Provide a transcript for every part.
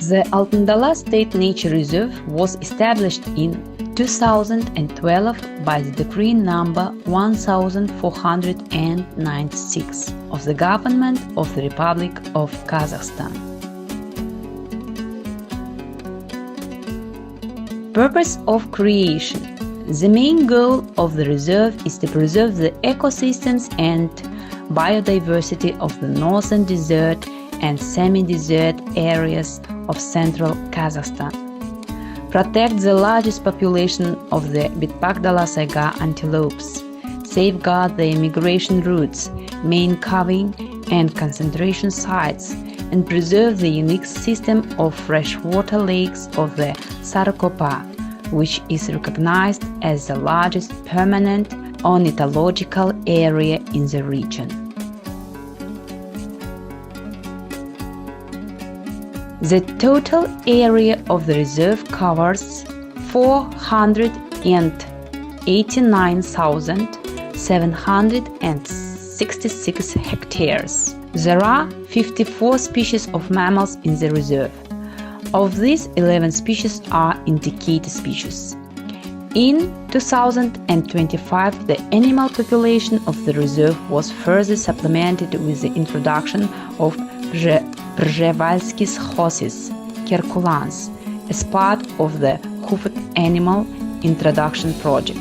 The Altyn State Nature Reserve was established in 2012 by the Decree number 1496 of the Government of the Republic of Kazakhstan. Purpose of creation. The main goal of the reserve is to preserve the ecosystems and biodiversity of the northern desert and semi-desert areas of central Kazakhstan, protect the largest population of the Dala saiga antelopes, safeguard their migration routes, main calving and concentration sites, and preserve the unique system of freshwater lakes of the Sarkopa, which is recognized as the largest permanent ornithological area in the region. The total area of the reserve covers 489,766 hectares. There are 54 species of mammals in the reserve. Of these, 11 species are indicated species. In 2025, the animal population of the reserve was further supplemented with the introduction of Przewalski's horses, Kerkulans, as part of the Hoofed Animal Introduction Project.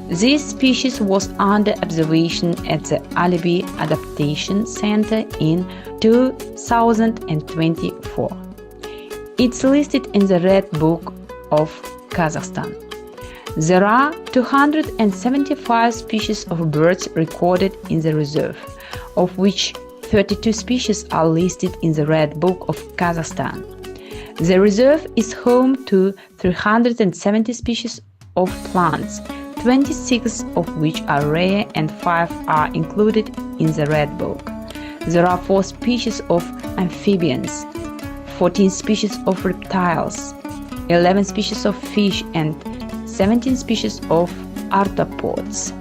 This species was under observation at the Alibi Adaptation Center in 2024. It's listed in the Red Book of Kazakhstan. There are 275 species of birds recorded in the reserve, of which 32 species are listed in the Red Book of Kazakhstan. The reserve is home to 370 species of plants, 26 of which are rare and 5 are included in the Red Book. There are 4 species of amphibians, 14 species of reptiles, 11 species of fish, and 17 species of arthropods.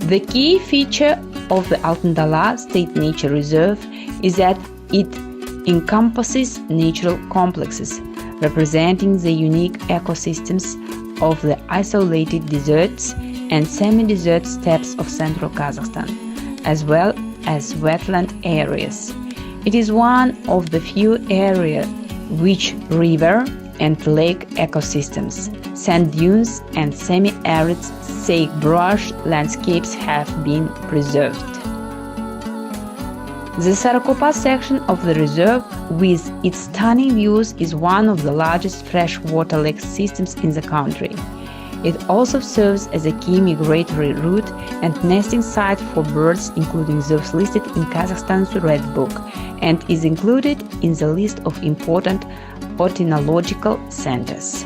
The key feature of the Altyn State Nature Reserve is that it encompasses natural complexes representing the unique ecosystems of the isolated deserts and semi-desert steppes of central Kazakhstan, as well as wetland areas. It is one of the few areas which river and lake ecosystems, sand dunes, and semi-arid sagebrush landscapes have been preserved. The Sarkopa section of the reserve, with its stunning views, is one of the largest freshwater lake systems in the country. It also serves as a key migratory route and nesting site for birds, including those listed in Kazakhstan's Red Book, and is included in the list of important ornithological centers.